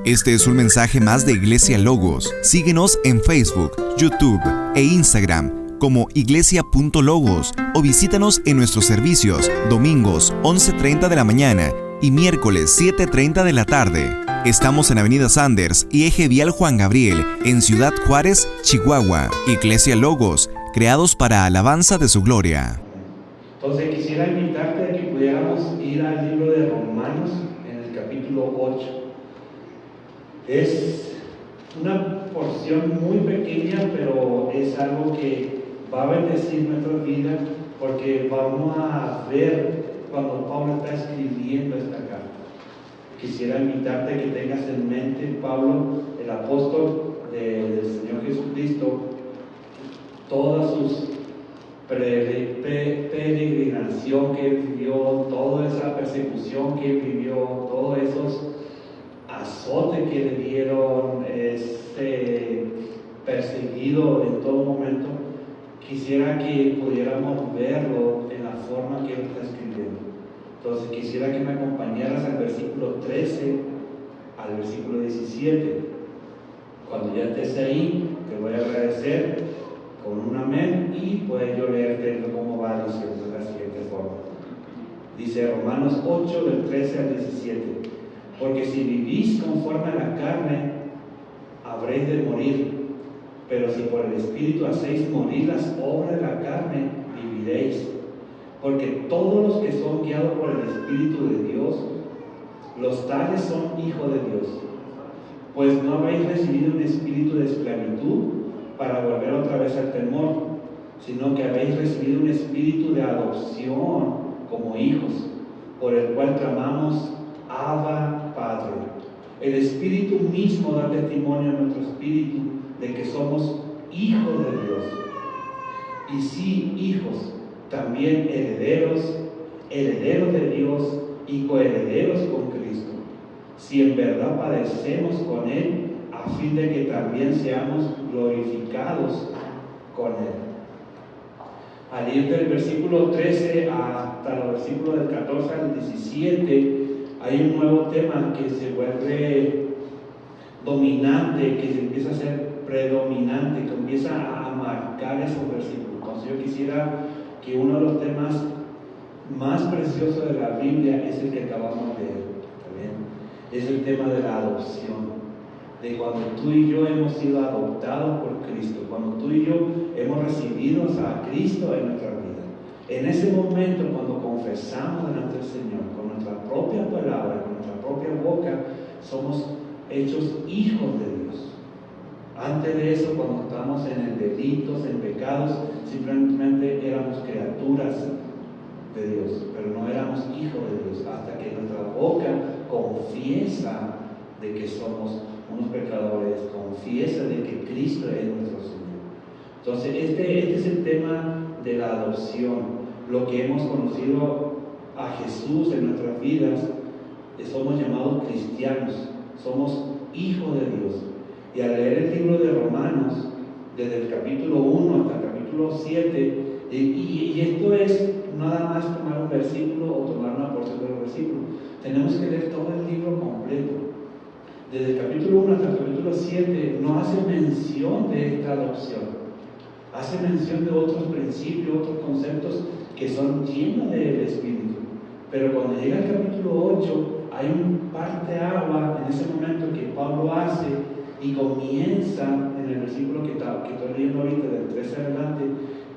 Este es un mensaje más de Iglesia Logos. Síguenos en Facebook, YouTube e Instagram como iglesia.logos o visítanos en nuestros servicios domingos 11:30 de la mañana y miércoles 7:30 de la tarde. Estamos en Avenida Sanders y Eje Vial Juan Gabriel, en Ciudad Juárez, Chihuahua. Iglesia Logos, creados para alabanza de su gloria. Entonces quisiera invitarte a que pudiéramos ir al libro de Romanos en el capítulo 8. Es una porción muy pequeña, pero es algo que va a bendecir nuestra vida, porque vamos a ver cuando Pablo está escribiendo esta carta. Quisiera invitarte a que tengas en mente Pablo, el apóstol del Señor Jesucristo, todas sus peregrinación que él vivió, toda esa persecución que él vivió, todos esos azotes que le dieron, perseguido en todo momento. Quisiera que pudiéramos verlo en la forma que él está escribiendo. Entonces quisiera que me acompañaras al versículo 13 al versículo 17. Cuando ya estés ahí, te voy a agradecer con un amén y puedes yo leerte cómo va diciendo de la siguiente forma. Dice Romanos 8 del 13 al 17: porque si vivís conforme a la carne, habréis de morir, pero si por el Espíritu hacéis morir las obras de la carne, viviréis. Porque todos los que son guiados por el Espíritu de Dios, los tales son hijos de Dios. Pues no habéis recibido un espíritu de esclavitud para volver otra vez al temor, sino que habéis recibido un espíritu de adopción como hijos, por el cual clamamos: Abba, Padre. El Espíritu mismo da testimonio a nuestro espíritu de que somos hijos de Dios. Y si hijos, también herederos, herederos de Dios y coherederos con Cristo, si en verdad padecemos con Él, a fin de que también seamos glorificados con Él. Al ir del versículo 13 hasta los versículos del 14 al 17, hay un nuevo tema que se vuelve dominante, que se empieza a ser predominante, que empieza a marcar esos versículos. Entonces yo quisiera que uno de los temas más preciosos de la Biblia es el que acabamos de leer. Es el tema de la adopción, de cuando tú y yo hemos sido adoptados por Cristo, cuando tú y yo hemos recibido a Cristo en nuestra vida. En ese momento, cuando confesamos delante del Señor con nuestra propia palabra, con nuestra propia boca, somos hechos hijos de Dios. Antes de eso, cuando estábamos en delitos, en pecados, simplemente éramos criaturas de Dios, pero no éramos hijos de Dios, hasta que nuestra boca confiesa de que somos unos pecadores, confiesa de que Cristo es nuestro Señor. Entonces este es el tema de la adopción, lo que hemos conocido a Jesús en nuestras vidas. Somos llamados cristianos, somos hijos de Dios. Y al leer el libro de Romanos, desde el capítulo 1 hasta el capítulo 7, y esto es nada más tomar un versículo o tomar una porción del versículo. Tenemos que leer todo el libro completo. Desde el capítulo 1 hasta el capítulo 7 no hace mención de esta adopción. Hace mención de otros principios, otros conceptos que son llenos del Espíritu. Pero cuando llega el capítulo 8, hay un parteaguas en ese momento que Pablo hace y comienza en el versículo que estoy leyendo ahorita, del 13 adelante,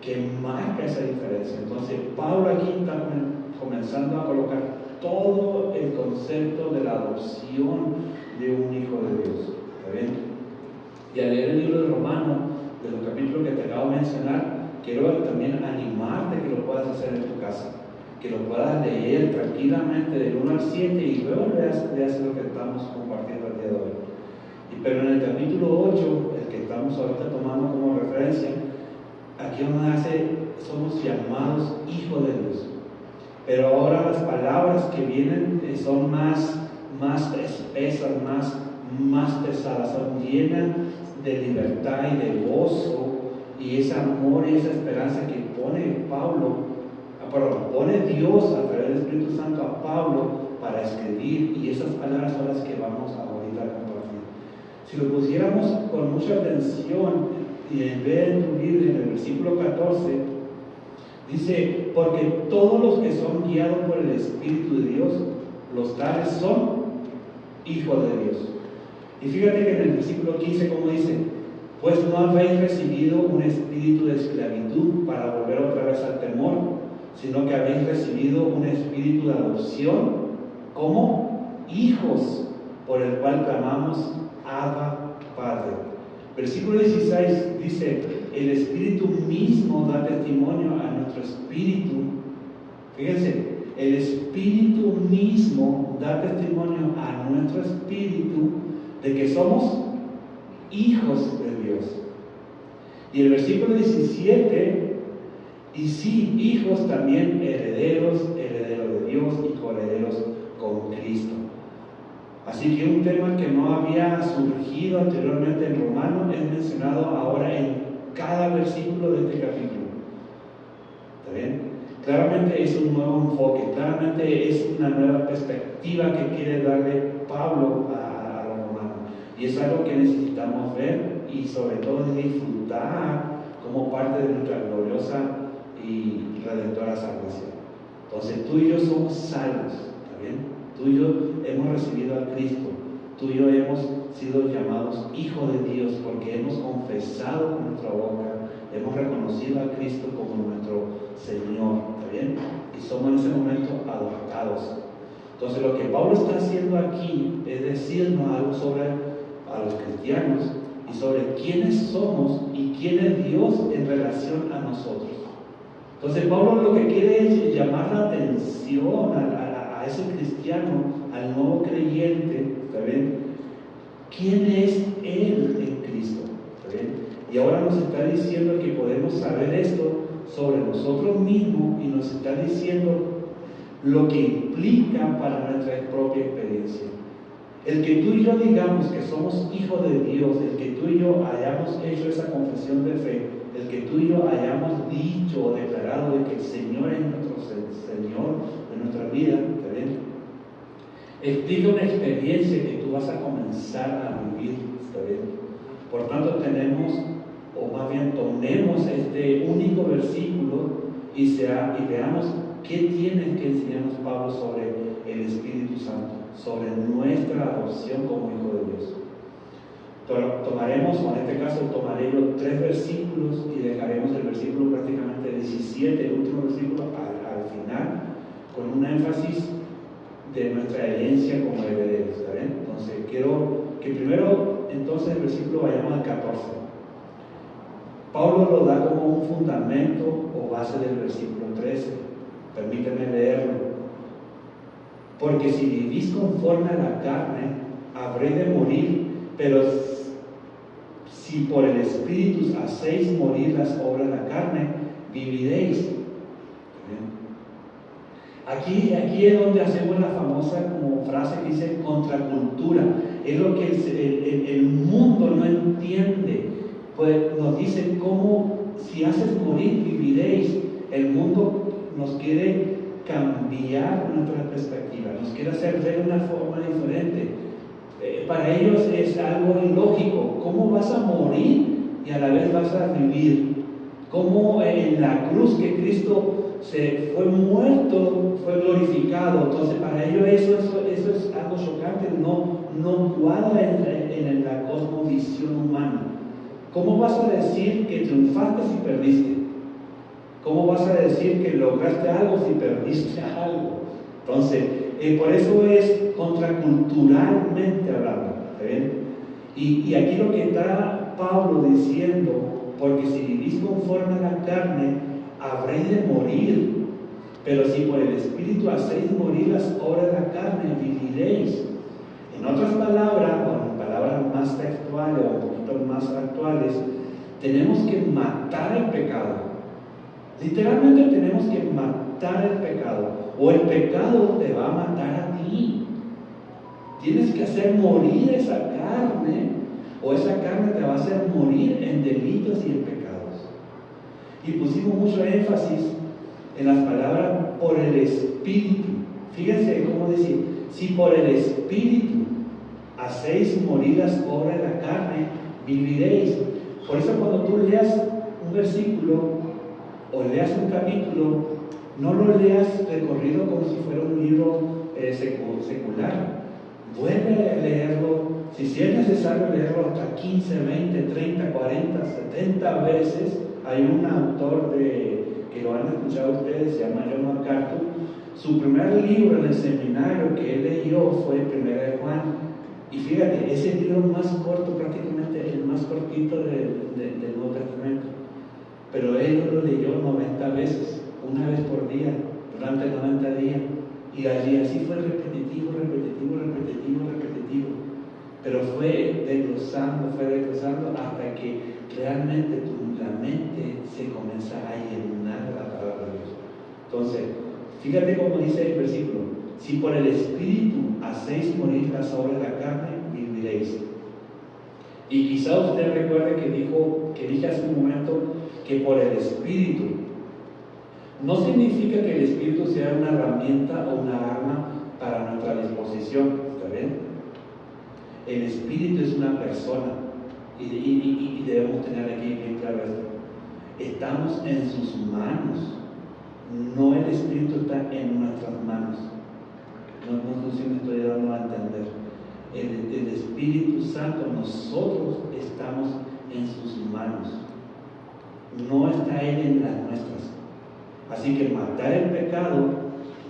que marca esa diferencia. Entonces Pablo aquí está comenzando a colocar todo el concepto de la adopción de un hijo de Dios. ¿Está bien? Y al leer el libro de Romanos, de los capítulos que te acabo de mencionar, quiero también animarte que lo puedas hacer en tu casa, que lo puedas leer tranquilamente del 1 al 7 y luego leas lo que estamos compartiendo el día de hoy. Pero en el capítulo 8, el que estamos ahorita tomando como referencia, aquí donde hace, somos llamados hijos de Dios. Pero ahora las palabras que vienen son más espesas, más pesadas, son llenas de libertad y de gozo, y ese amor y esa esperanza que pone Dios a través del Espíritu Santo a Pablo para escribir, y esas palabras son las que vamos a ahorita a compartir. si lo pusiéramos con mucha atención y en ver en tu Biblia, en el versículo 14, dice, porque todos los que son guiados por el Espíritu de Dios, los tales son hijos de Dios. Y fíjate que en el versículo 15, como dice, pues no habéis recibido un espíritu de esclavitud para volver otra vez al temor, sino que habéis recibido un espíritu de adopción como hijos, por el cual clamamos Abba, Padre. Versículo 16 dice, el Espíritu mismo da testimonio a nuestro espíritu. Fíjense, el Espíritu mismo da testimonio a nuestro espíritu de que somos hijos de Dios. Y el versículo 17, y sí, hijos también herederos de Dios y coherederos con Cristo. Así que un tema que no había surgido anteriormente en Romano es mencionado ahora en cada versículo de este capítulo. ¿Está bien? Claramente es un nuevo enfoque, claramente es una nueva perspectiva que quiere darle Pablo a los romanos. Y es algo que necesitamos ver y sobre todo disfrutar como parte de nuestra gloriosa y redentora salvación. Entonces tú y yo somos salvos, ¿está bien? Tú y yo hemos recibido a Cristo, tú y yo hemos sido llamados hijos de Dios porque hemos confesado con nuestra boca, hemos reconocido a Cristo como nuestro Señor, ¿está bien? Y somos en ese momento adoptados. Entonces lo que Pablo está haciendo aquí es decirnos algo sobre a los cristianos y sobre quiénes somos y quién es Dios en relación a nosotros. Entonces Pablo lo que quiere es llamar la atención a ese cristiano, al nuevo creyente, ¿está bien? ¿Quién es él en Cristo? ¿Está bien? Y ahora nos está diciendo que podemos saber esto sobre nosotros mismos y nos está diciendo lo que implica para nuestra propia experiencia. El que tú y yo digamos que somos hijos de Dios, el que tú y yo hayamos hecho esa confesión de fe, el que tú y yo hayamos dicho o declarado de que el Señor es nuestro Señor de nuestra vida, ¿está bien? Explica una experiencia que tú vas a comenzar a vivir, ¿está bien? Por tanto tenemos, o más bien tomemos este único versículo y veamos qué tiene que enseñarnos Pablo sobre el Espíritu Santo, sobre nuestra adopción como hijo de Dios. Tomaremos, o en este caso tomaré los 3 versículos y dejaremos el versículo prácticamente 17, el último versículo, al final, con un énfasis de nuestra herencia como herederos, ¿está bien? Entonces quiero que primero, entonces el versículo vayamos al 14. Pablo lo da como un fundamento o base del versículo 13. Permíteme leerlo. Porque si vivís conforme a la carne, habréis de morir, pero si por el Espíritu hacéis morir las obras de la carne, viviréis. Aquí es donde hacemos la famosa como frase que dice contracultura. Es lo que el mundo no entiende. Pues nos dice cómo si haces morir, viviréis. El mundo nos quiere cambiar nuestra perspectiva, nos quiere hacer ver de una forma diferente. Para ellos es algo ilógico. ¿Cómo vas a morir y a la vez vas a vivir? ¿Cómo en la cruz que Cristo se fue muerto, fue glorificado? Entonces para ellos eso es algo chocante, no cuadra en la cosmovisión humana. ¿Cómo vas a decir que triunfaste si perdiste? ¿Cómo vas a decir que lograste algo si perdiste algo? Entonces, por eso es contraculturalmente hablando, ¿está bien? Y aquí lo que está Pablo diciendo, porque si vivís conforme a la carne, habréis de morir, pero si por el Espíritu hacéis morir las obras de la carne, viviréis. En otras palabras, o en palabras más textuales o un poquito más actuales, tenemos que matar el pecado. Literalmente tenemos que matar el pecado, o el pecado te va a matar a ti. Tienes que hacer morir esa carne, o esa carne te va a hacer morir en delitos y en pecados. Y pusimos mucho énfasis en las palabras por el Espíritu. Fíjense cómo dice, si por el Espíritu hacéis morir las obras de la carne, viviréis. Por eso cuando tú leas un versículo o leas un capítulo, no lo leas recorrido como si fuera un libro secular. Vuelve a leerlo, si es necesario leerlo hasta 15, 20, 30, 40, 70 veces. Hay un autor que lo han escuchado ustedes, se llama John MacArthur. Su primer libro en el seminario que él leyó fue 1 de Juan. Y fíjate, es el libro más corto, prácticamente el más cortito del Nuevo Testamento. Pero él lo leyó 90 veces, una vez por día, durante 90 días. Y allí así fue repetitivo. Pero fue desglosando hasta que realmente la mente se comienza a llenar de la palabra de Dios. Entonces, fíjate cómo dice el versículo: si por el Espíritu hacéis morir las obras de la carne, viviréis. Y quizá usted recuerde que dije hace un momento que por el Espíritu. No significa que el Espíritu sea una herramienta o una arma para nuestra disposición, ¿está bien? El Espíritu es una persona y debemos tener aquí bien claro esto. Estamos en sus manos, no el Espíritu está en nuestras manos. No sé si me estoy dando a entender. El Espíritu Santo, nosotros estamos en sus manos, no está Él en las nuestras. Así que matar el pecado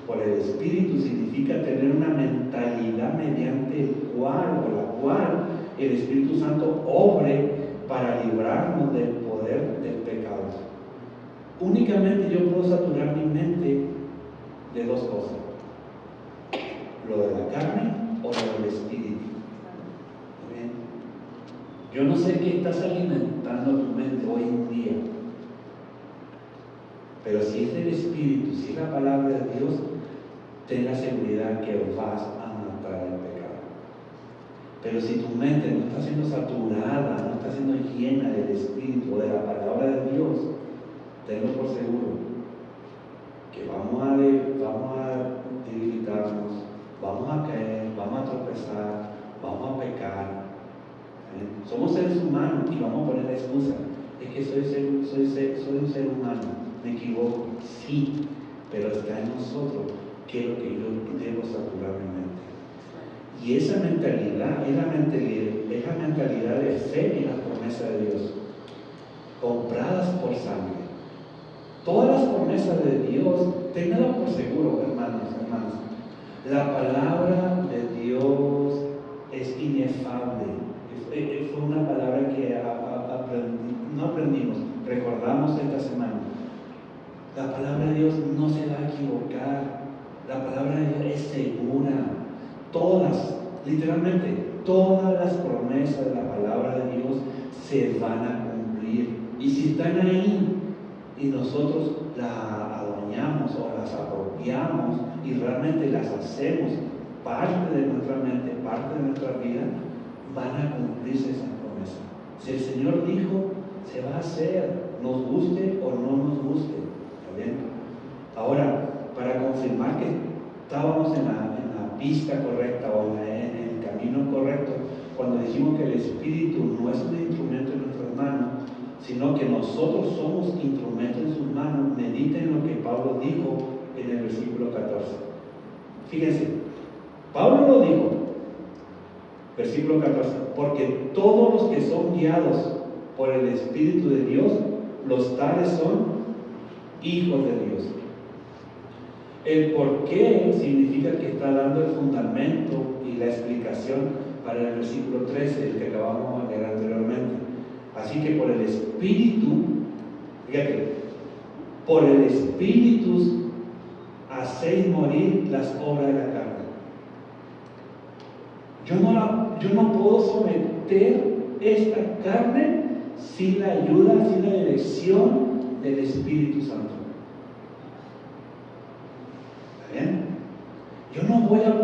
por el Espíritu significa tener una mentalidad mediante el cual o la cual el Espíritu Santo obre para librarnos del poder del pecado. Únicamente yo puedo saturar mi mente de dos cosas: lo de la carne o lo del Espíritu. ¿Bien? Yo no sé qué estás alimentando tu mente hoy en día, pero si es del Espíritu, si es la palabra de Dios, ten la seguridad que vas a matar el pecado. Pero si tu mente no está siendo saturada, no está siendo llena del Espíritu o de la palabra de Dios, tenlo por seguro que vamos a debilitarnos, vamos a caer, vamos a tropezar, vamos a pecar. Somos seres humanos y vamos a poner la excusa: es que soy un ser humano, me equivoco. Sí, pero está en nosotros qué es lo que yo debo saturar mi mente. Y esa mentalidad es la mentalidad de fe en las promesas de Dios, compradas por sangre. Todas las promesas de Dios, tenganlo por seguro, hermanos. La palabra de Dios es inefable. Fue una palabra que recordamos esta semana. La palabra de Dios no se va a equivocar. La palabra de Dios es segura. Literalmente, todas las promesas de la palabra de Dios se van a cumplir. Y si están ahí y nosotros las adueñamos o las apropiamos y realmente las hacemos parte de nuestra mente, parte de nuestra vida, van a cumplirse esas promesas. Si el Señor dijo, se va a hacer, nos guste o no nos guste. ¿Está bien? Ahora, para confirmar que estábamos en la pista correcta o en el camino correcto, cuando dijimos que el Espíritu no es un instrumento en nuestras manos, sino que nosotros somos instrumentos en sus manos, mediten lo que Pablo dijo en el versículo 14. Fíjense, Pablo lo dijo, versículo 14: porque todos los que son guiados por el Espíritu de Dios, los tales son hijos de Dios. El por qué significa que está dando el fundamento y la explicación para el versículo 13, el que acabamos de leer anteriormente. Así que por el Espíritu, fíjate, por el Espíritu hacéis morir las obras de la carne. Yo no puedo someter esta carne sin la ayuda, sin la dirección del Espíritu Santo. ¿Está bien? Yo no voy a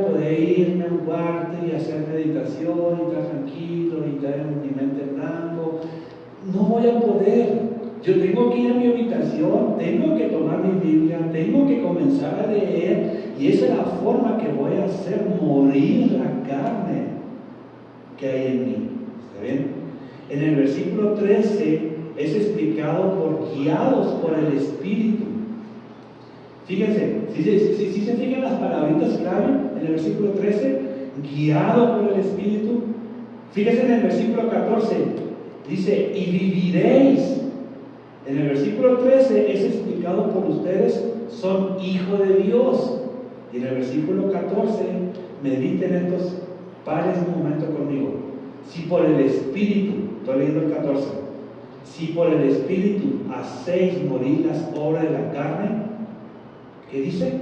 poder irme a un cuarto y hacer meditación y estar tranquilo y estar en mi mente en blanco. No voy a poder. yo tengo que ir a mi habitación, tengo que tomar mi Biblia, tengo que comenzar a leer, y esa es la forma que voy a hacer morir la carne que hay en mí. ¿Está bien? En el versículo 13 es explicado por guiados por el Espíritu. Fíjense, si se fijan las palabritas clave en el versículo 13, guiado por el Espíritu. Fíjense en el versículo 14, dice, y viviréis. En el versículo 13 es explicado por ustedes, son hijos de Dios. Y en el versículo 14, mediten estos pares un momento conmigo. Si por el Espíritu, estoy leyendo el 14, si por el Espíritu hacéis morir las obras de la carne, ¿qué dice?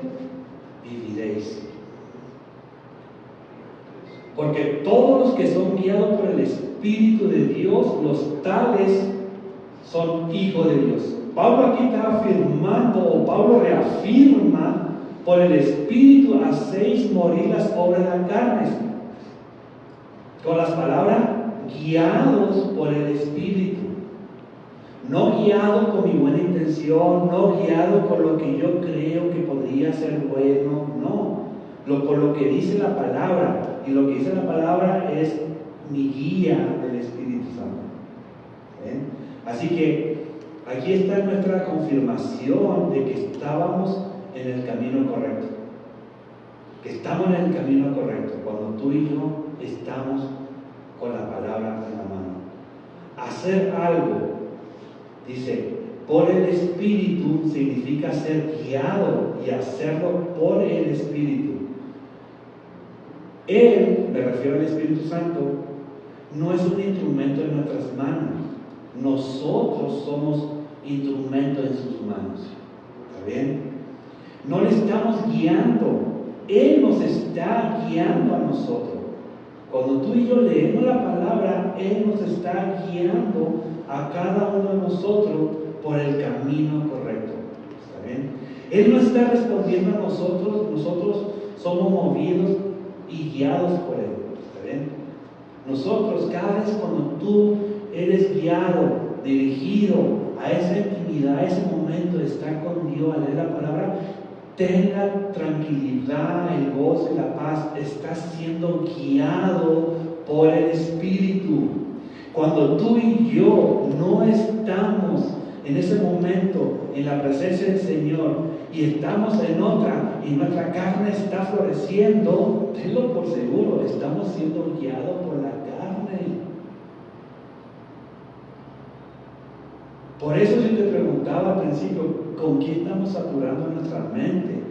Viviréis. Porque todos los que son guiados por el Espíritu de Dios, los tales son hijos de Dios. Pablo aquí está afirmando, o Pablo reafirma, por el Espíritu hacéis morir las obras de la carne. Con las palabras, guiados por el Espíritu. No guiado con mi buena intención, no guiado con lo que yo creo que podría ser bueno, no. Por lo que dice la palabra, y lo que dice la palabra es mi guía del Espíritu Santo. ¿Ven? Así que aquí está nuestra confirmación de que estábamos en el camino correcto. Que estamos en el camino correcto cuando tú y yo estamos con la palabra en la mano. Hacer algo, dice, por el Espíritu significa ser guiado y hacerlo por el Espíritu. Él, me refiero al Espíritu Santo, no es un instrumento en nuestras manos. Nosotros somos instrumentos en sus manos. ¿Está bien? No le estamos guiando. Él nos está guiando a nosotros. Cuando tú y yo leemos la palabra, Él nos está guiando a cada uno de nosotros por el camino correcto. ¿Está bien? Él no está respondiendo a nosotros. Nosotros somos movidos y guiados por Él. ¿Está bien? Nosotros, cada vez cuando tú eres guiado, dirigido a esa intimidad, a ese momento de estar con Dios, a leer la palabra, ten la tranquilidad, el gozo y la paz. Estás siendo guiado por el Espíritu. Cuando tú y yo no estamos en ese momento en la presencia del Señor y estamos en otra y nuestra carne está floreciendo, tenlo por seguro, estamos siendo guiados por la carne. Por eso yo te preguntaba al principio, ¿con qué estamos saturando nuestra mente?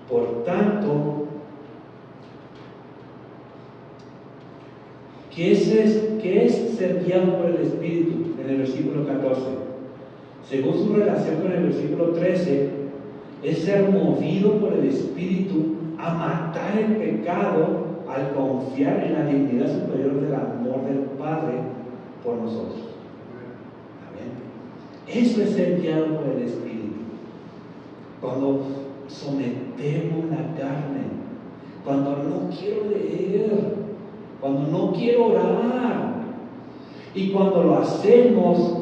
Por tanto, ¿qué es ser guiado por el Espíritu? En el versículo 14. Según su relación con el versículo 13, es ser movido por el Espíritu a matar el pecado al confiar en la dignidad superior del amor del Padre por nosotros. Eso es ser guiado por el Espíritu. Cuando sometemos la carne, cuando no quiero leer, cuando no quiero orar, y cuando lo hacemos,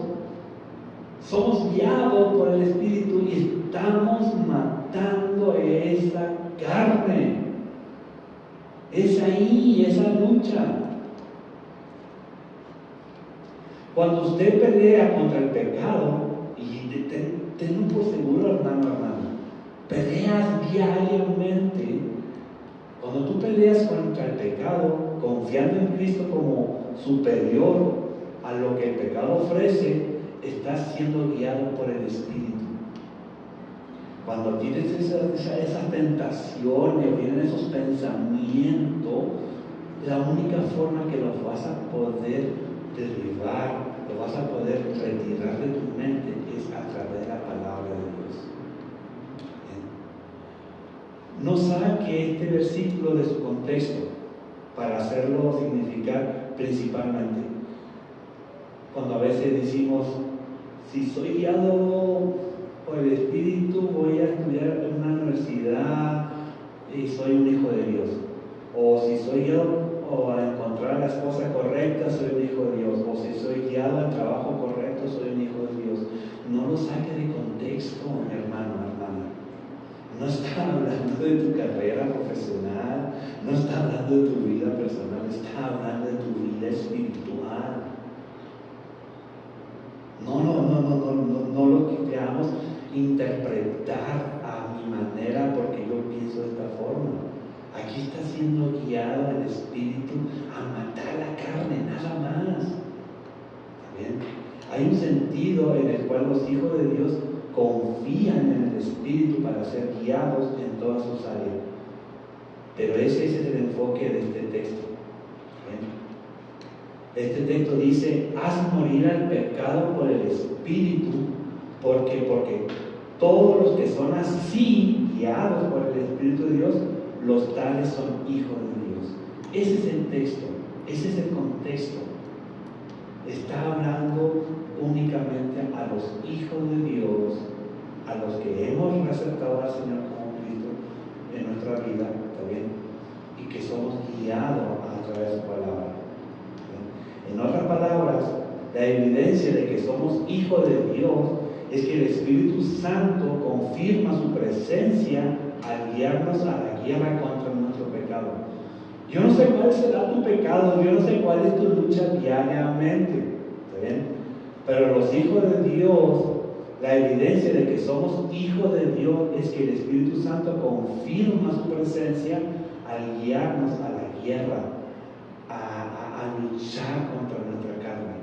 somos guiados por el Espíritu y estamos matando esa carne. Es ahí, esa lucha. Cuando usted pelea contra el pecado, y tenlo por seguro, hermano, peleas diariamente. Cuando tú peleas contra el pecado, confiando en Cristo como superior a lo que el pecado ofrece, estás siendo guiado por el Espíritu. Cuando tienes esas tentaciones, vienen esos pensamientos, la única forma que los vas a poder derribar, lo vas a poder retirar de tu mente es a través de la palabra de Dios. No saque este versículo de su contexto para hacerlo significar principalmente. Cuando a veces decimos, si soy guiado por el Espíritu, voy a estudiar en una universidad y soy un hijo de Dios. O si soy guiado o a encontrar la esposa correcta, soy un hijo de Dios. O si soy guiado al trabajo correcto, soy un hijo de Dios. no lo saque de contexto, mi hermano, hermana. No está hablando de tu carrera profesional, no está hablando de tu vida personal, está hablando de tu vida espiritual. No lo queramos interpretar a mi manera porque yo pienso de esta forma. Aquí está siendo guiado el Espíritu a matar la carne, nada más. ¿Está bien? Hay un sentido en el cual los hijos de Dios confían en el Espíritu para ser guiados en todas sus áreas. Pero ese es el enfoque de este texto. ¿Bien? Este texto dice: haz morir al pecado por el Espíritu, porque todos los que son así, guiados por el Espíritu de Dios, los tales son hijos de Dios. Ese es el texto, ese es el contexto. Está hablando únicamente a los hijos de Dios, a los que hemos aceptado al Señor como Cristo en nuestra vida, ¿está bien? Y que somos guiados a través de su palabra. ¿Bien? En otras palabras, la evidencia de que somos hijos de Dios es que el Espíritu Santo confirma su presencia al guiarnos a la guerra contra nuestro pecado. Yo no sé cuál será tu pecado, yo no sé cuál es tu lucha diariamente, ¿está bien? Pero los hijos de Dios, la evidencia de que somos hijos de Dios es que el Espíritu Santo confirma su presencia al guiarnos a la guerra, a luchar contra nuestra carne.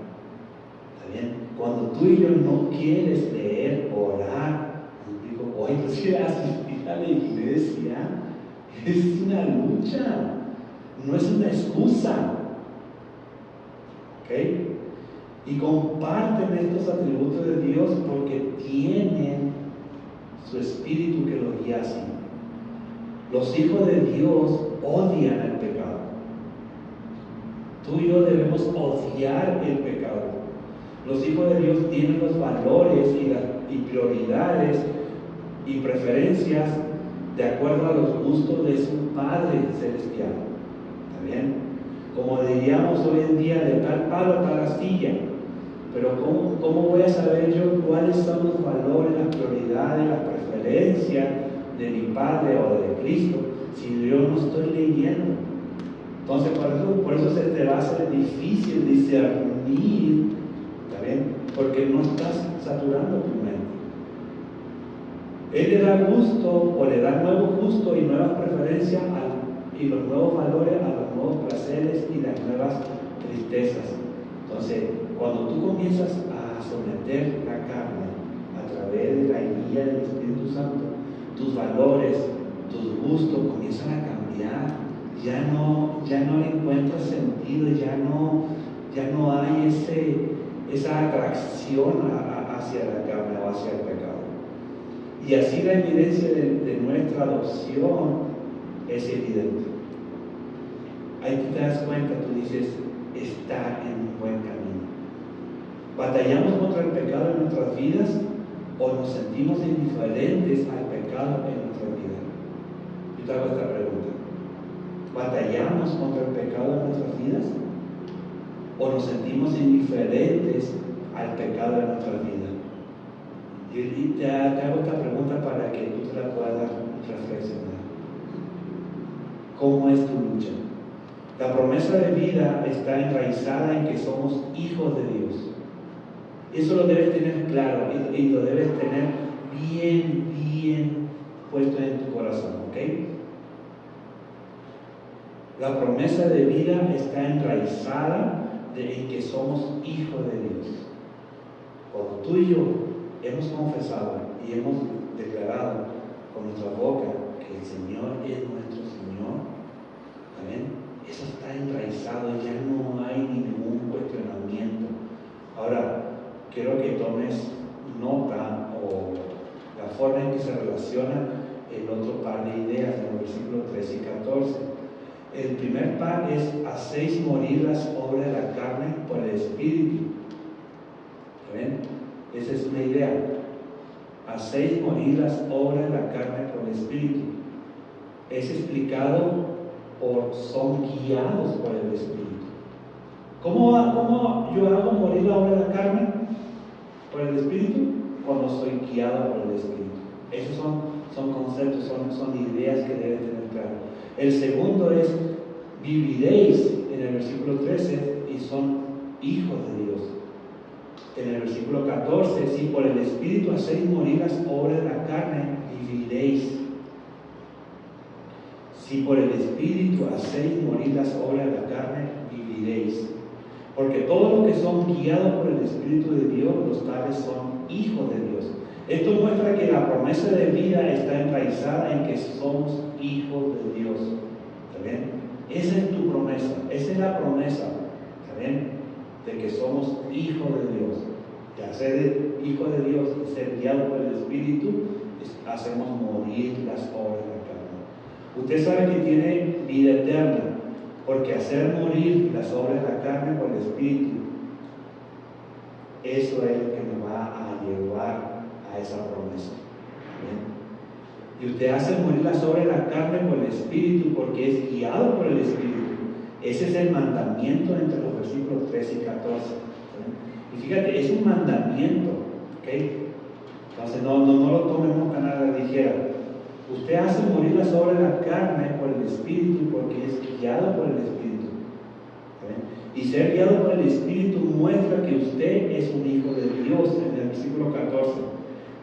¿Está bien? Cuando tú y yo no quieres leer, orar, digo, oye, pues asistir a la iglesia es una lucha, no es una excusa. ¿Ok? Y comparten estos atributos de Dios porque tienen su Espíritu que los guía así. Los hijos de Dios odian el pecado. Tú y yo debemos odiar el pecado. Los hijos de Dios tienen los valores y prioridades y preferencias de acuerdo a los gustos de su Padre Celestial. ¿Está bien? Como diríamos hoy en día, de tal palo, tal astilla. Pero ¿cómo voy a saber yo cuáles son los valores, las prioridades, las preferencias de mi Padre o de Cristo si yo no estoy leyendo? Entonces, por eso se te va a hacer difícil discernir, ¿está bien? Porque no estás saturando tu mente. Él le da gusto o le da nuevo gusto y nuevas preferencias y los nuevos valores a los nuevos placeres y las nuevas tristezas. Entonces, cuando tú comienzas a someter la carne a través de la guía del Espíritu Santo, tus valores, tus gustos comienzan a cambiar. Ya no le encuentras sentido, ya no hay esa atracción hacia la carne o hacia el pecado. Y así la evidencia de nuestra adopción es evidente. Ahí te das cuenta, tú dices, está en un buen camino. ¿Batallamos contra el pecado en nuestras vidas o nos sentimos indiferentes al pecado en nuestras vidas? Yo te hago esta pregunta. ¿Batallamos contra el pecado en nuestras vidas o nos sentimos indiferentes al pecado en nuestras vidas? Y te hago esta pregunta para que tú te la puedas reflexionar. ¿Cómo es tu lucha? La promesa de vida está enraizada en que somos hijos de Dios. Eso lo debes tener claro y lo debes tener bien puesto en tu corazón, ¿ok? La promesa de vida está enraizada en que somos hijos de Dios. Cuando tú y yo hemos confesado y hemos declarado con nuestra boca que el Señor es nuestro Señor, ¿amén? Eso está enraizado, ya no hay ningún cuestionamiento. Ahora, quiero que tomes nota o la forma en que se relaciona el otro par de ideas en los versículos 13 y 14. El primer par es: hacéis morir las obras de la carne por el Espíritu. ¿Ven? Esa es una idea. Hacéis morir las obras de la carne por el Espíritu. Es explicado por son guiados por el Espíritu. ¿Cómo yo hago morir la obra de la carne por el Espíritu? cuando soy guiado por el Espíritu. Esos son conceptos, son ideas que deben tener claro. El segundo es, viviréis, en el versículo 13, y son hijos de Dios. En el versículo 14, si por el Espíritu hacéis morir las obras de la carne, viviréis. Si por el Espíritu hacéis morir las obras de la carne, viviréis. Porque todos los que son guiados por el Espíritu de Dios, los tales son hijos de Dios. Esto muestra que la promesa de vida está enraizada en que somos hijos de Dios. ¿Está bien? Esa es tu promesa, esa es la promesa, ¿está bien? De que somos hijos de Dios. De ser hijos de Dios y ser guiados por el Espíritu, hacemos morir las obras de la carne. Usted sabe que tiene vida eterna, porque hacer morir las obras de la carne por el Espíritu, eso es lo que nos va a llevar a esa promesa. ¿Bien? Y usted hace morir las obras de la carne por el Espíritu porque es guiado por el Espíritu. Ese es el mandamiento entre los versículos 13 y 14. ¿Sí? Y fíjate, es un mandamiento, ¿ok? Entonces no lo tomemos tan a la ligera. Usted hace morir las obras de la carne por el Espíritu porque es guiado por el Espíritu. ¿Sí? Y ser guiado por el Espíritu muestra que usted es un hijo de Dios, en el versículo 14.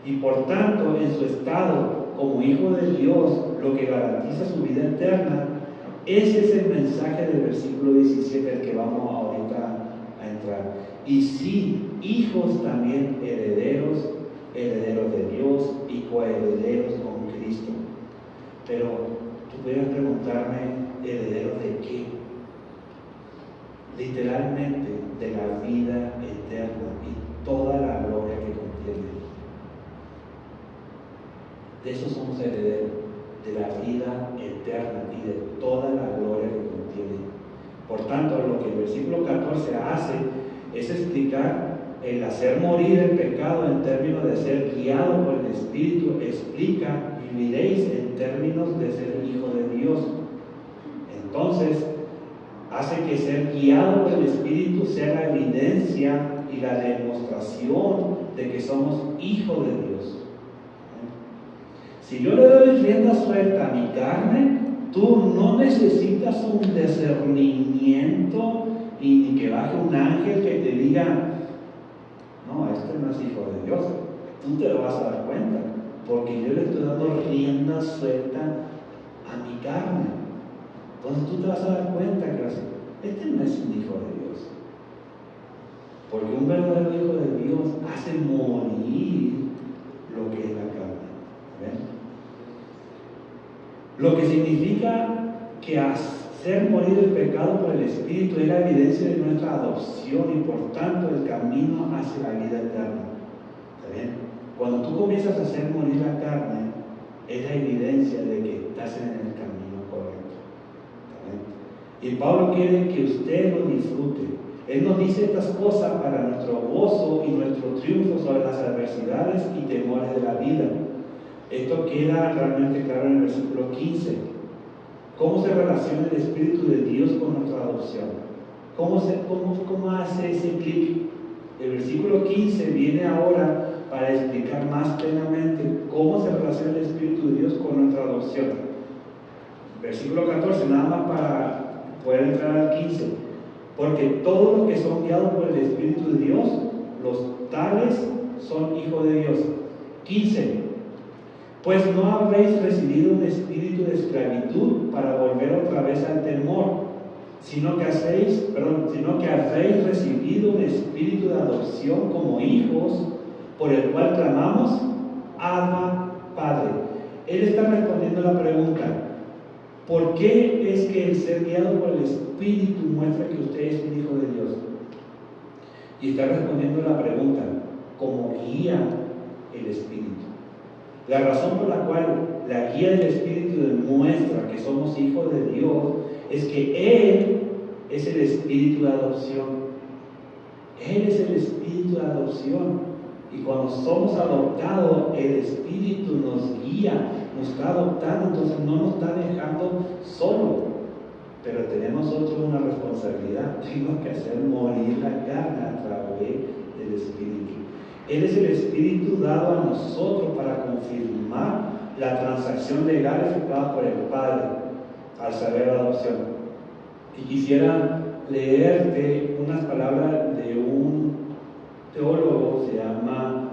Y por tanto, en su estado como hijo de Dios, lo que garantiza su vida eterna, ese es el mensaje del versículo 17 al que vamos ahorita a entrar. Y sí, hijos también herederos de Dios y coherederos con Cristo. Pero tú pudieras preguntarme, ¿herederos de qué? Literalmente de la vida eterna y toda la gloria que contiene. De eso somos herederos, de la vida eterna y de toda la gloria que contiene. Por tanto, lo que el versículo 14 hace es explicar el hacer morir el pecado en términos de ser guiado por el Espíritu, explica, viviréis en términos de ser hijo de Dios. Entonces, hace que ser guiado por el Espíritu sea la evidencia y la demostración de que somos hijos de Dios. Si yo le doy rienda suelta a mi carne, tú no necesitas un discernimiento y ni que baje un ángel que te diga, no, este no es hijo de Dios. Tú te lo vas a dar cuenta, porque yo le estoy dando rienda suelta a mi carne. Entonces tú te vas a dar cuenta que este no es un hijo de Dios. Porque un verdadero hijo de Dios hace morir lo que es la carne. ¿Ven? Lo que significa que hacer morir el pecado por el Espíritu es la evidencia de nuestra adopción y por tanto el camino hacia la vida eterna. ¿Está bien? Cuando tú comienzas a hacer morir la carne, es la evidencia de que estás en el camino correcto. ¿Está bien? Y Pablo quiere que usted lo disfrute. Él nos dice estas cosas para nuestro gozo y nuestro triunfo sobre las adversidades y temores de la vida. Esto queda realmente claro en el versículo 15. ¿Cómo se relaciona el Espíritu de Dios con nuestra adopción? ¿Cómo hace ese clic? El versículo 15 viene ahora para explicar más plenamente cómo se relaciona el Espíritu de Dios con nuestra adopción. Versículo 14, nada más para poder entrar al 15. Porque todos los que son guiados por el Espíritu de Dios, los tales son hijos de Dios. 15. Pues no habréis recibido un espíritu de esclavitud para volver otra vez al temor, sino que habéis recibido un espíritu de adopción como hijos, por el cual clamamos, Abba, Padre. Él está respondiendo la pregunta, ¿por qué es que el ser guiado por el Espíritu muestra que usted es un hijo de Dios? Y está respondiendo la pregunta, ¿cómo guía el Espíritu? La razón por la cual la guía del Espíritu demuestra que somos hijos de Dios es que Él es el Espíritu de adopción. Él es el Espíritu de adopción. Y cuando somos adoptados, el Espíritu nos guía, nos está adoptando, entonces no nos está dejando solo. Pero tenemos nosotros una responsabilidad, tenemos que hacer morir la carne a través del Espíritu. Él es el Espíritu dado a nosotros para confirmar la transacción legal efectuada por el Padre al saber la adopción. Y quisiera leerte unas palabras de un teólogo, se llama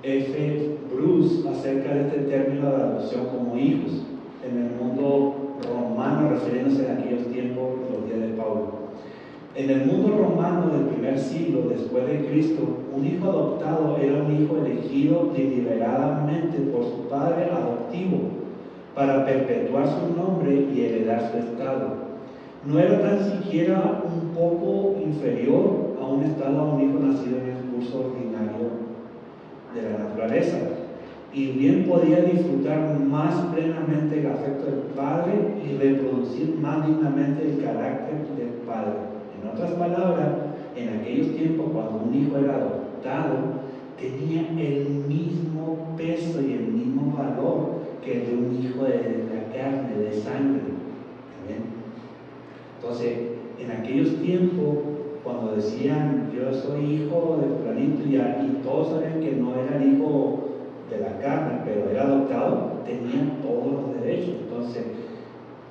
F. Bruce, acerca de este término de adopción como hijos en el mundo romano, refiriéndose a aquellos tiempos, los días de Pablo. En el mundo romano del primer siglo después de Cristo, un hijo adoptado era un hijo elegido deliberadamente por su padre adoptivo para perpetuar su nombre y heredar su estado. No era tan siquiera un poco inferior a un estado a un hijo nacido en el curso ordinario de la naturaleza, y bien podía disfrutar más plenamente el afecto del padre y reproducir más dignamente el carácter del padre. En otras palabras, en aquellos tiempos, cuando un hijo era adoptado, tenía el mismo peso y el mismo valor que el de un hijo de la carne, de sangre. ¿Amén? Entonces, en aquellos tiempos, cuando decían yo soy hijo de fulanito, y todos sabían que no era el hijo de la carne, pero era adoptado, tenían todos los derechos. Entonces,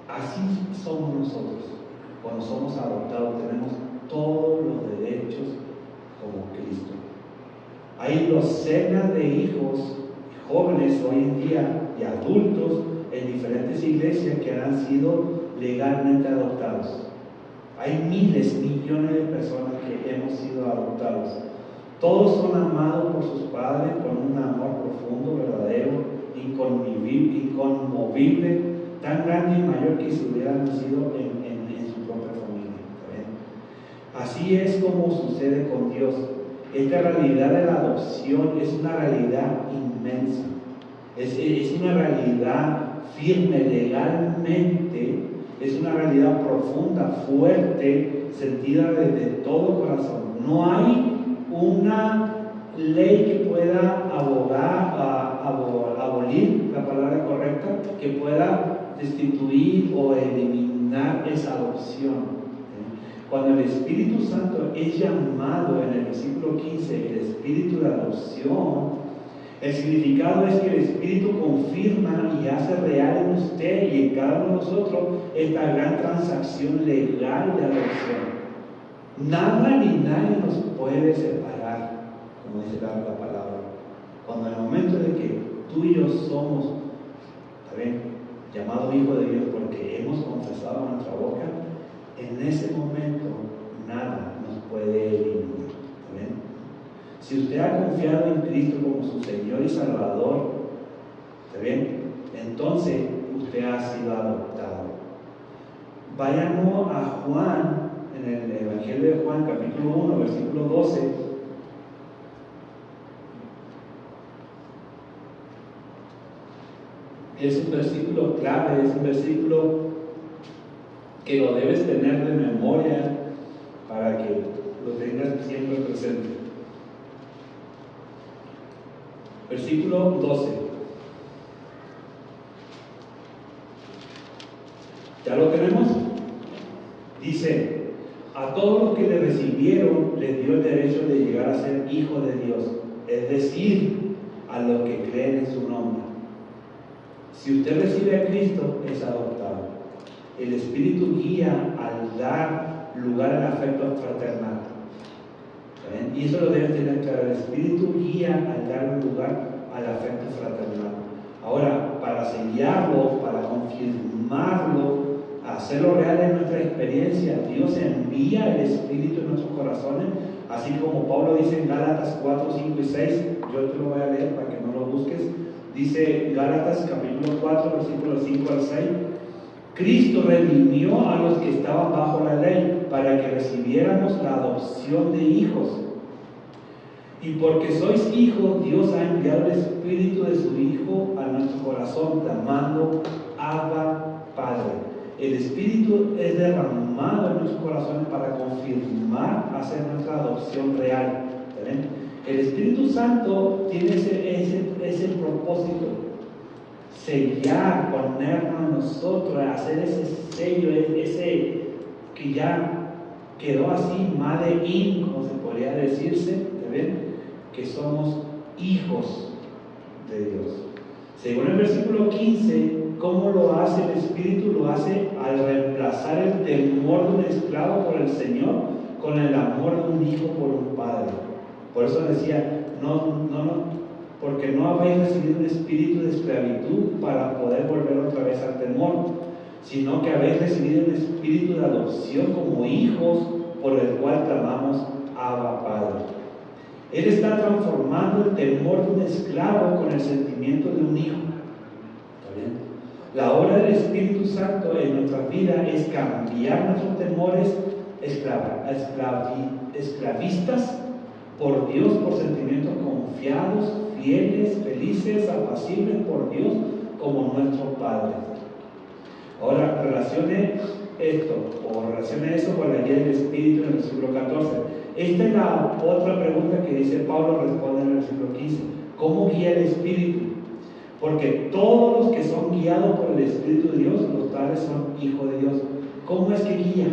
así somos nosotros. Cuando somos adoptados tenemos todos los derechos como Cristo. Hay docenas de hijos jóvenes hoy en día y adultos en diferentes iglesias que han sido legalmente adoptados. Hay miles, millones de personas que hemos sido adoptados. Todos son amados por sus padres con un amor profundo, verdadero, inconmovible, tan grande y mayor que si hubieran nacido en su propia familia. Así es como sucede con Dios. Esta realidad de la adopción es una realidad inmensa. Es una realidad firme legalmente. Es una realidad profunda, fuerte, sentida desde todo corazón. No hay una ley que pueda abolir, la palabra correcta, que pueda destituir o eliminar esa adopción. Cuando el Espíritu Santo es llamado en el versículo 15, el Espíritu de adopción, el significado es que el Espíritu confirma y hace real en usted y en cada uno de nosotros esta gran transacción legal de adopción. Nada ni nadie nos puede separar, como dice la palabra. Cuando en el momento de que tú y yo somos, ¿saben?, llamados hijos de Dios porque hemos confesado en nuestra boca, en ese momento nada nos puede eliminar. ¿Saben? Si usted ha confiado en Cristo como su Señor y Salvador, ¿saben?, entonces usted ha sido adoptado. Vayamos a Juan, en el Evangelio de Juan, capítulo 1, versículo 12. Es un versículo clave, es un versículo que lo debes tener de memoria para que lo tengas siempre presente. Versículo 12. ¿Ya lo tenemos? Dice: a todos los que le recibieron les dio el derecho de llegar a ser hijos de Dios, es decir, a los que creen en su nombre. Si usted recibe a Cristo, es adoptado. El Espíritu guía al dar lugar al afecto fraternal. ¿Saben? Y eso lo deben tener claro. El Espíritu guía al dar lugar al afecto fraternal. Ahora, para sellarlo, para confirmarlo, hacerlo real en nuestra experiencia, Dios envía el Espíritu en nuestros corazones, así como Pablo dice en Gálatas 4, 5 y 6. Yo te lo voy a leer para que no lo busques. Dice Gálatas capítulo 4, versículos 5 al 6. Cristo redimió a los que estaban bajo la ley para que recibiéramos la adopción de hijos. Y porque sois hijos, Dios ha enviado el Espíritu de su Hijo a nuestro corazón, clamando: Abba, Padre. El Espíritu es derramado en nuestros corazones para confirmar, hacer nuestra adopción real. ¿Ven? El Espíritu Santo tiene ese propósito: sellar, ponernos a nosotros, hacer ese sello, ese que ya quedó así, made in, como se podría decirse, ¿ven?, que somos hijos de Dios. Según el versículo 15, ¿cómo lo hace el Espíritu? Lo hace al reemplazar el temor de un esclavo por el Señor con el amor de un hijo por un padre. Por eso decía, porque no habéis recibido un espíritu de esclavitud para poder volver otra vez al temor, sino que habéis recibido un espíritu de adopción como hijos, por el cual clamamos Abba, Padre. Él está transformando el temor de un esclavo con el sentimiento de un hijo. ¿Está bien? La obra del Espíritu Santo en nuestra vida es cambiar nuestros temores esclavistas por Dios, por sentimientos confiados, fieles, felices, apacibles por Dios como nuestro Padre. Ahora, relacione eso con la guía del Espíritu en el versículo 14. Esta es la otra pregunta que dice Pablo, responde en el versículo 15. ¿Cómo guía el Espíritu? Porque todos los que son guiados por el Espíritu de Dios, los tales son hijos de Dios. ¿Cómo es que guía?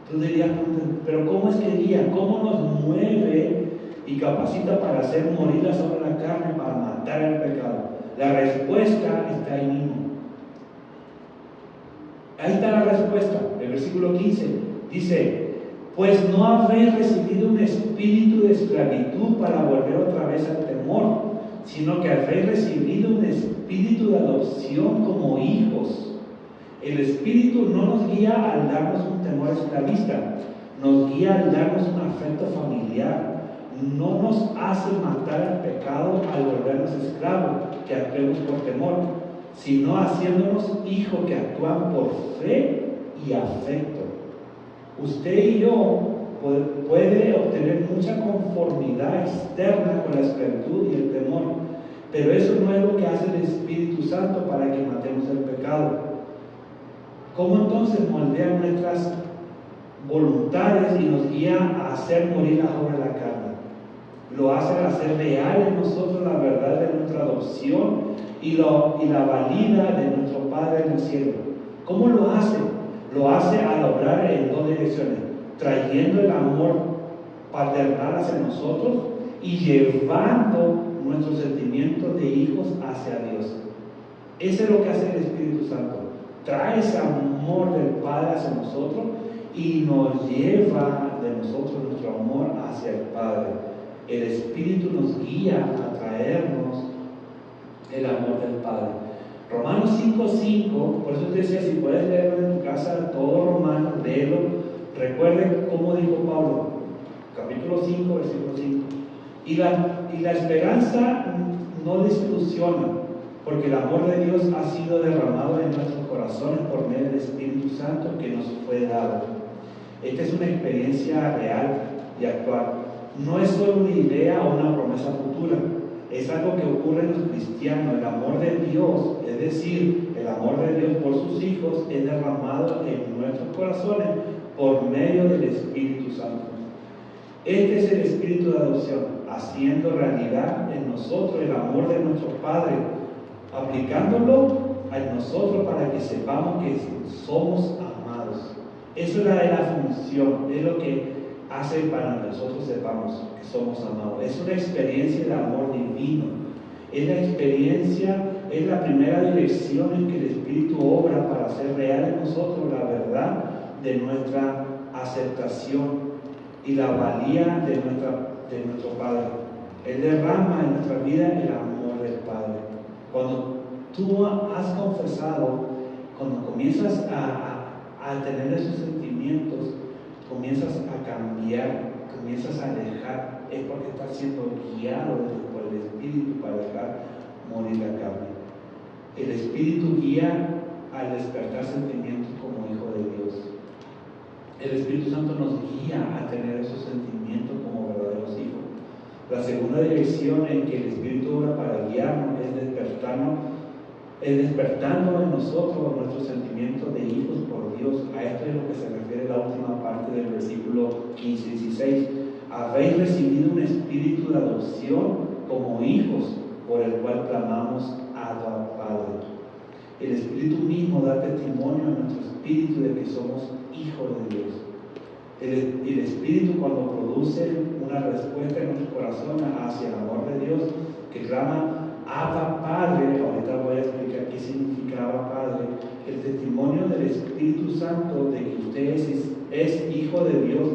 Tú dirías, pero ¿cómo es que guía? ¿Cómo nos mueve y capacita para hacer morir la obras de la carne, para matar el pecado? La respuesta está ahí mismo. Ahí está la respuesta. El versículo 15 dice: pues no habéis recibido un espíritu de esclavitud para volver otra vez al temor, sino que habéis recibido un espíritu de adopción como hijos. El Espíritu no nos guía al darnos un temor esclavista, nos guía al darnos un afecto familiar. No nos hace matar el pecado al volvernos esclavos, que actuemos por temor, sino haciéndonos hijos que actúan por fe y afecto. Usted y yo puede obtener mucha conformidad externa con la esclavitud y el temor, pero eso no es lo que hace el Espíritu Santo para que matemos el pecado. ¿Cómo entonces moldea nuestras voluntades y nos guía a hacer morir las obras de la carne? Lo hace al hacer real en nosotros la verdad de nuestra adopción y la valida de nuestro Padre en el cielo. ¿Cómo lo hace? Lo hace al obrar en dos direcciones, trayendo el amor paternal hacia nosotros y llevando nuestros sentimientos de hijos hacia Dios. Eso es lo que hace el Espíritu Santo. Trae ese amor del Padre hacia nosotros y nos lleva de nosotros nuestro amor hacia el Padre. El Espíritu nos guía a traernos el amor del Padre. Romanos 5:5, por eso te decía, si puedes leerlo en tu casa, todo Romanos, léelo. Recuerden cómo dijo Pablo, capítulo 5, versículo 5. Y la esperanza no desilusiona, porque el amor de Dios ha sido derramado en nuestros corazones por medio del Espíritu Santo que nos fue dado. Esta es una experiencia real y actual. No es solo una idea o una promesa futura. Es algo que ocurre en los cristianos. El amor de Dios, es decir, el amor de Dios por sus hijos, es derramado en nuestros corazones por medio del Espíritu Santo. Este es el espíritu de adopción, haciendo realidad en nosotros el amor de nuestro Padre, aplicándolo a nosotros para que sepamos que somos amados. Eso es la función, es lo que hace para que nosotros sepamos que somos amados. Es una experiencia de amor divino. Es la experiencia, es la primera dirección en que el Espíritu obra para hacer real en nosotros la verdad de nuestra aceptación y la valía de nuestro Padre. Él derrama en nuestra vida el amor del Padre. Cuando tú has confesado, cuando comienzas a tener esos sentimientos, comienzas a cambiar, comienzas a dejar, es porque estás siendo guiado por el Espíritu para dejar morir la carne. El Espíritu guía al despertar sentimientos como hijo de Dios. El Espíritu Santo nos guía a tener esos sentimientos como verdaderos hijos. La segunda dirección en que el Espíritu obra para guiarnos es despertando en nosotros nuestros sentimientos de hijos por Dios. A esto es lo que se refiere la última parte del versículo 15 y 16. Habéis recibido un espíritu de adopción como hijos, por el cual clamamos Abba, Padre. El Espíritu mismo da testimonio a nuestro espíritu de que somos hijos de Dios. El Espíritu, cuando produce una respuesta en nuestro corazón hacia el amor de Dios, que clama Abba Padre, ahorita voy a explicar qué significa Abba Padre, el testimonio del Espíritu Santo de que usted es hijo de Dios,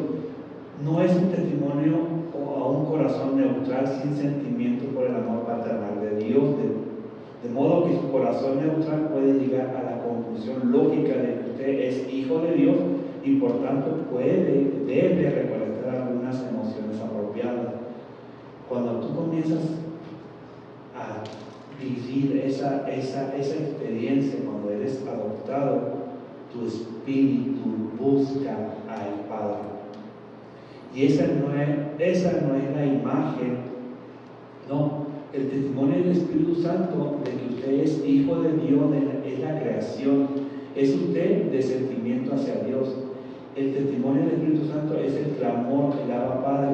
no es un testimonio a un corazón neutral sin sentimiento por el amor paternal de Dios, de modo que su corazón neutral puede llegar a la conclusión lógica de que usted es hijo de Dios y por tanto debe recolectar algunas emociones apropiadas. Cuando tú comienzas a vivir esa experiencia, cuando eres adoptado, tu espíritu busca al Padre. Y esa no es la imagen, no. El testimonio del Espíritu Santo de que usted es hijo de Dios es la creación, es usted de sentimiento hacia Dios. El testimonio del Espíritu Santo es el clamor, el Abba Padre.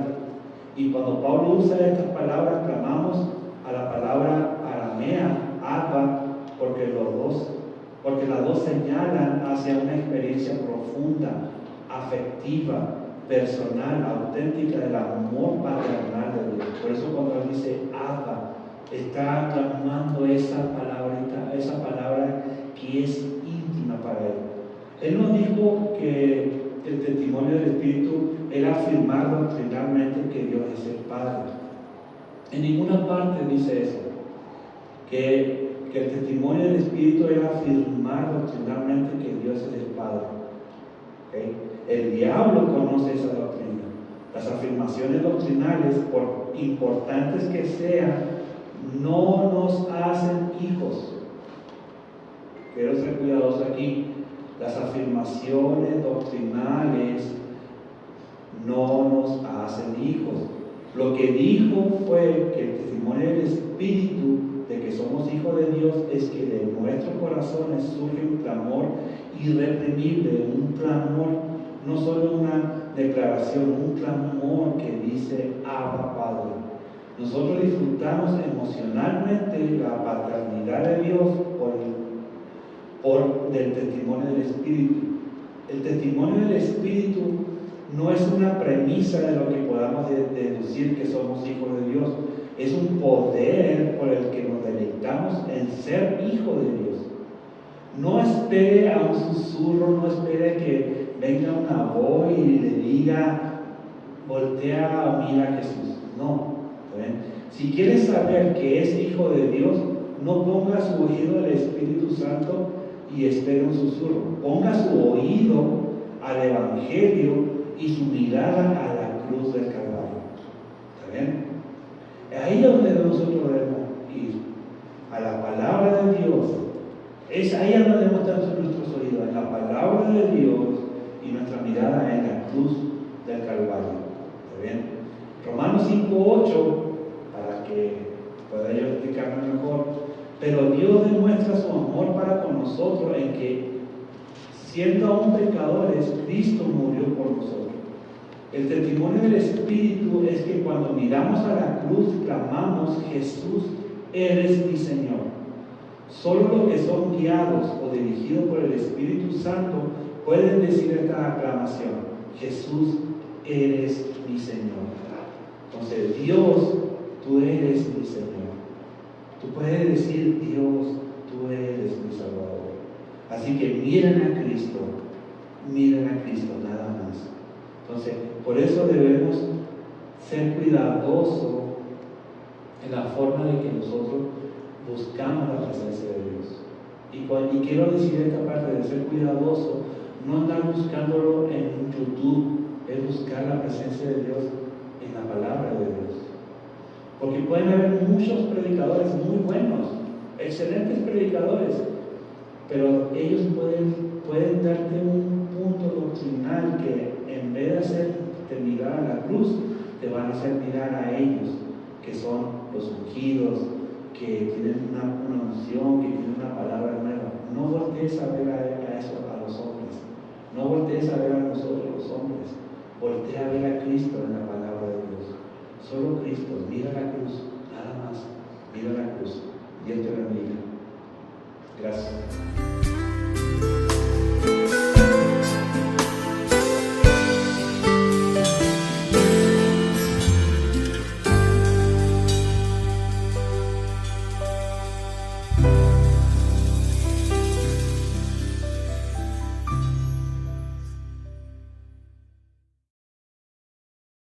Y cuando Pablo usa estas palabras, clamamos a la palabra aramea, Abba, porque las dos señalan hacia una experiencia profunda, afectiva, personal, auténtica del amor paternal de Dios. Por eso cuando él dice Abba, está clamando esa palabra que es íntima para él. Él no dijo que el testimonio del Espíritu era afirmar doctrinalmente que Dios es el Padre. En ninguna parte dice eso, que el testimonio del Espíritu era afirmar doctrinalmente que Dios es el Padre. ¿Okay? El diablo conoce esa doctrina. Las afirmaciones doctrinales, por importantes que sean, no nos hacen hijos. Quiero ser cuidadoso aquí. Las afirmaciones doctrinales no nos hacen hijos. Lo que dijo fue que el testimonio del Espíritu de que somos hijos de Dios es que de nuestros corazones surge un clamor irreprimible, un clamor, no solo una declaración, un clamor que dice Abba Padre. Nosotros disfrutamos emocionalmente la paternidad de Dios del testimonio del Espíritu. El testimonio del Espíritu no es una premisa de lo que podamos deducir que somos hijos de Dios. Es un poder por el que nos deleitamos en ser hijo de Dios. No espere a un susurro, no espere que venga una voz y le diga, voltea o mira a Jesús. No. ¿Ven? Si quieres saber que es hijo de Dios, no ponga su oído al Espíritu Santo y espere un susurro. Ponga su oído al Evangelio y su mirada a la cruz del Calvario. ¿Está bien? Ahí es donde nosotros debemos ir, a la palabra de Dios. Es ahí donde debemos estar nuestros oídos, en la palabra de Dios y nuestra mirada en la cruz del Calvario. ¿Está bien? Romanos 5:8, para que pueda yo explicarme mejor. Pero Dios demuestra su amor para con nosotros en que, siendo aún pecadores, Cristo murió por nosotros. El testimonio del Espíritu es que cuando miramos a la cruz, clamamos, Jesús, eres mi Señor. Solo los que son guiados o dirigidos por el Espíritu Santo pueden decir esta aclamación, Jesús, eres mi Señor. Entonces, Dios, tú eres mi Señor. Tú puedes decir, Dios, tú eres mi Salvador. Así que miren a Cristo, nada más. Entonces, por eso debemos ser cuidadosos en la forma de que nosotros buscamos la presencia de Dios. Y quiero decir esta parte de ser cuidadoso, no andar buscándolo en YouTube, es buscar la presencia de Dios en la palabra de Dios. Porque pueden haber muchos predicadores muy buenos, excelentes predicadores, pero ellos pueden darte un punto doctrinal que en vez de hacerte mirar a la cruz, te van a hacer mirar a ellos, que son los ungidos, que tienen una unción, que tienen una palabra nueva. No voltees a ver a los hombres, no voltees a ver a nosotros los hombres, voltea a ver a Cristo en la palabra de Dios. Solo Cristo, mira la cruz, nada más, mira la cruz. Dios te bendiga. Gracias.